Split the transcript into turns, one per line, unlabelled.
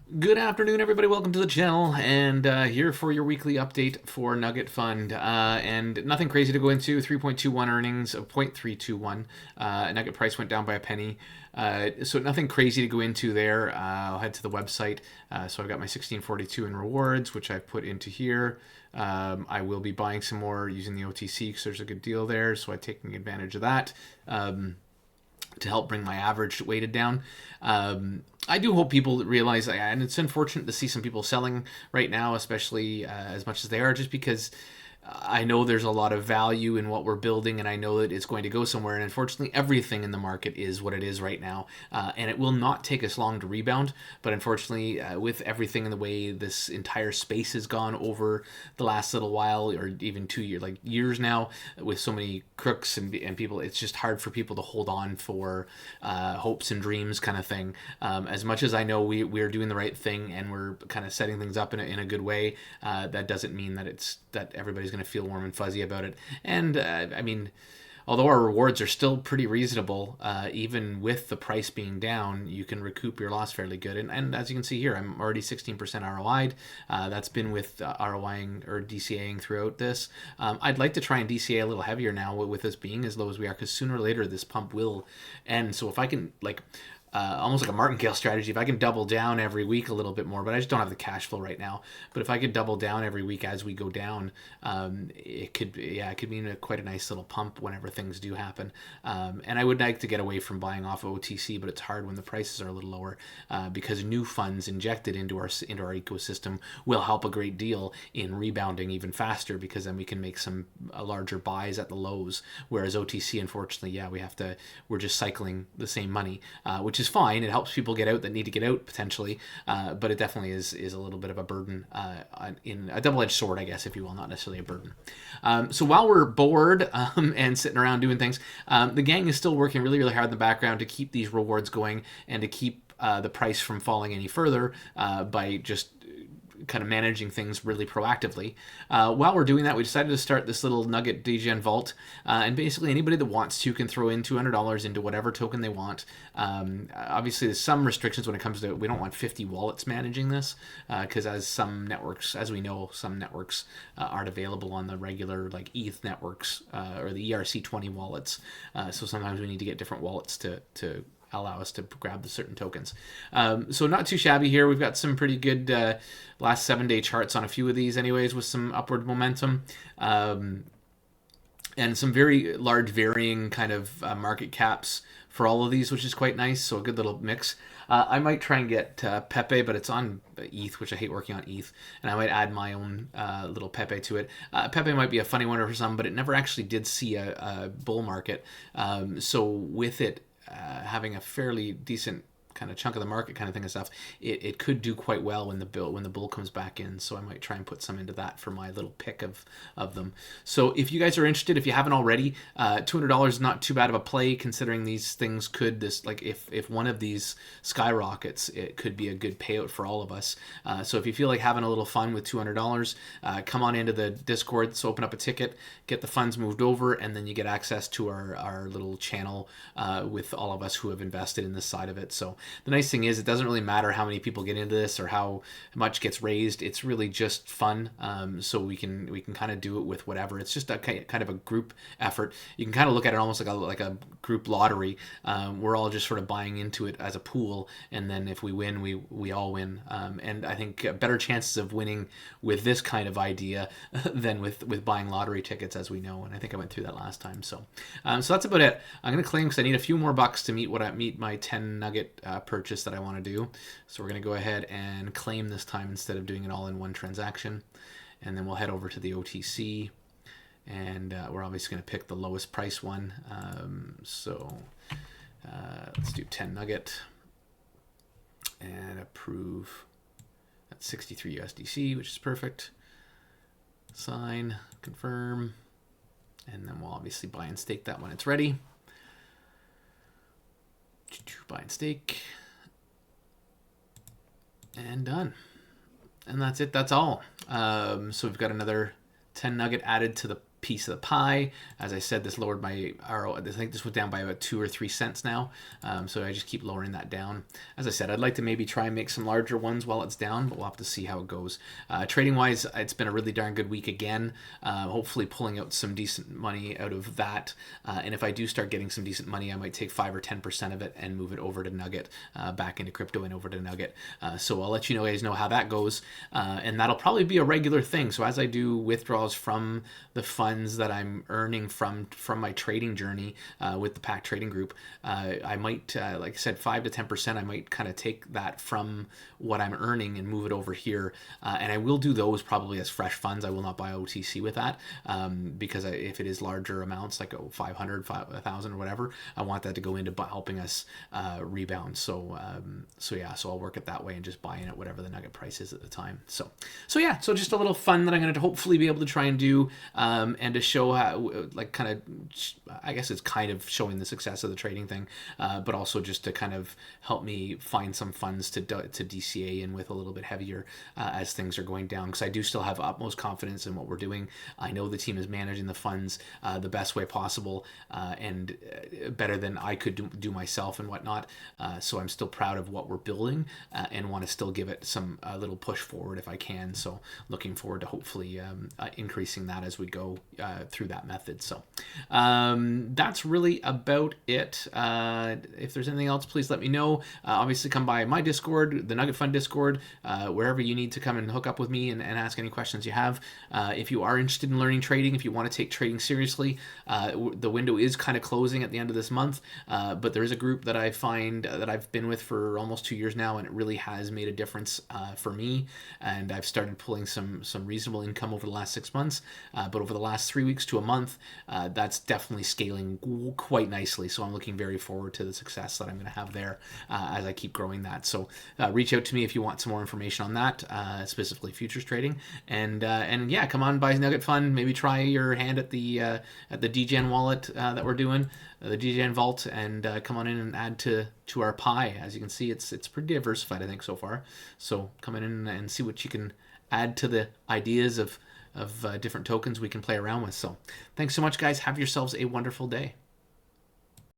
Good afternoon, everybody. Welcome to the channel, and here for your weekly update for Nugget Fund. And nothing crazy to go into. 3.21 earnings of 0.321. Nugget price went down by a penny. So nothing crazy to go into there. I'll head to the website. So I've got my 1642 in rewards, which I've put into here. I will be buying some more using the OTC because there's a good deal there. So I'm taking advantage of that. To help bring my average weighted down. I do hope people realize, and it's unfortunate to see some people selling right now, especially as much as they are, just because I know there's a lot of value in what we're building, and I know that it's going to go somewhere. And unfortunately, everything in the market is what it is right now, and it will not take us long to rebound. But unfortunately, with everything in the way this entire space has gone over the last little while, or even 2 years, like years now, with so many crooks and people, it's just hard for people to hold on for hopes and dreams, kind of thing. As much as I know we're doing the right thing and we're kind of setting things up in a good way, that doesn't mean that everybody's going to feel warm and fuzzy about it. And I mean, although our rewards are still pretty reasonable, even with the price being down, you can recoup your loss fairly good. And as you can see here, I'm already 16% ROI'd. That's been with ROIing or DCAing throughout this. I'd like to try and DCA a little heavier now with us being as low as we are, because sooner or later this pump will end. So if I can, like, almost like a martingale strategy. If I can double down every week a little bit more, but I just don't have the cash flow right now. But if I could double down every week as we go down, it could mean quite a nice little pump whenever things do happen. And I would like to get away from buying off OTC, but it's hard when the prices are a little lower, because new funds injected into our ecosystem will help a great deal in rebounding even faster, because then we can make some larger buys at the lows. Whereas OTC, unfortunately, we're just cycling the same money, which is fine. It helps people get out that need to get out potentially, but it definitely is a little bit of a burden, in a double-edged sword, I guess, if you will, not necessarily a burden. So while we're bored and sitting around doing things, the gang is still working really, really hard in the background to keep these rewards going and to keep the price from falling any further, by just kind of managing things really proactively. While we're doing that, we decided to start this little Nugget Degen vault, and basically anybody that wants to can throw in $200 into whatever token they want. Obviously, there's some restrictions when it comes to, we don't want 50 wallets managing this, because as we know, some networks aren't available on the regular like ETH networks, or the ERC20 wallets. So sometimes we need to get different wallets to allow us to grab the certain tokens. So not too shabby here. We've got some pretty good last 7-day charts on a few of these anyways, with some upward momentum. And some very large varying kind of market caps for all of these, which is quite nice. So a good little mix. I might try and get Pepe, but it's on ETH, which I hate working on ETH, and I might add my own little Pepe to it. Pepe might be a funny one for some, but it never actually did see a bull market. So with it having a fairly decent kind of chunk of the market kind of thing and stuff, it could do quite well when the bull comes back in. So I might try and put some into that for my little pick of them. So if you guys are interested, if you haven't already, $200 is not too bad of a play, considering these things could, if one of these skyrockets, it could be a good payout for all of us. So if you feel like having a little fun with $200, come on into the Discord. So open up a ticket, get the funds moved over, and then you get access to our little channel with all of us who have invested in this side of it. So the nice thing is, it doesn't really matter how many people get into this or how much gets raised. It's really just fun. So we can kind of do it with whatever. It's just a kind of a group effort. You can kind of look at it almost like a group lottery. We're all just sort of buying into it as a pool, and then if we win, we all win. And I think better chances of winning with this kind of idea than with buying lottery tickets, as we know. And I think I went through that last time. So that's about it. I'm going to claim, because I need a few more bucks to meet my 10 nugget purchase that I want to do. So we're going to go ahead and claim this time instead of doing it all in one transaction. And then we'll head over to the OTC, and we're obviously going to pick the lowest price one. Let's do 10 nugget and approve. That's 63 USDC, which is perfect. Sign, confirm, and then we'll obviously buy and stake that when it's ready. Buy and stake, and done. And that's it. That's all. So we've got another 10 nugget added to the piece of the pie. As I said, this lowered my RO. I think this was down by about 2 or 3 cents now. So I just keep lowering that down. As I said, I'd like to maybe try and make some larger ones while it's down, but we'll have to see how it goes. Trading wise, it's been a really darn good week again. Hopefully pulling out some decent money out of that. And if I do start getting some decent money, I might take 5 or 10% of it and move it over to Nugget, back into crypto and over to Nugget. So I'll let you guys know how that goes. And that'll probably be a regular thing. So as I do withdrawals from the funds that I'm earning from my trading journey with the Pack Trading Group, I might, like I said, 5 to 10%, I might kind of take that from what I'm earning and move it over here. And I will do those probably as fresh funds. I will not buy OTC with that because if it is larger amounts, like 500, 1,000 or whatever, I want that to go into helping us rebound. So yeah, so I'll work it that way and just buy in at whatever the Nugget price is at the time. So yeah, so just a little fun that I'm going to hopefully be able to try and do, and to show how, like, kind of, I guess it's kind of showing the success of the trading thing, but also just to kind of help me find some funds to DCA in with a little bit heavier as things are going down, because I do still have utmost confidence in what we're doing. I know the team is managing the funds the best way possible, and better than I could do myself and whatnot. So I'm still proud of what we're building, and want to still give it some little push forward if I can. So looking forward to hopefully increasing that as we go through that method. So that's really about it. If there's anything else, please let me know. Obviously, come by my Discord, the Nugget Fund Discord, wherever you need to come and hook up with me and ask any questions you have. If you are interested in learning trading, if you want to take trading seriously, the window is kind of closing at the end of this month, but there is a group that I find that I've been with for almost 2 years now, and it really has made a difference for me, and I've started pulling some reasonable income over the last 6 months, but over the last 3 weeks to a month, that's definitely scaling quite nicely. So I'm looking very forward to the success that I'm going to have there as I keep growing that. So reach out to me if you want some more information on that, specifically futures trading, and yeah, come on by Nugget Fund. Maybe try your hand at the DGen wallet that we're doing, the DGen Vault, and come on in and add to our pie. As you can see, it's pretty diversified, I think, so far. So come in and see what you can add to the ideas of different tokens we can play around with. So thanks so much, guys. Have yourselves a wonderful day.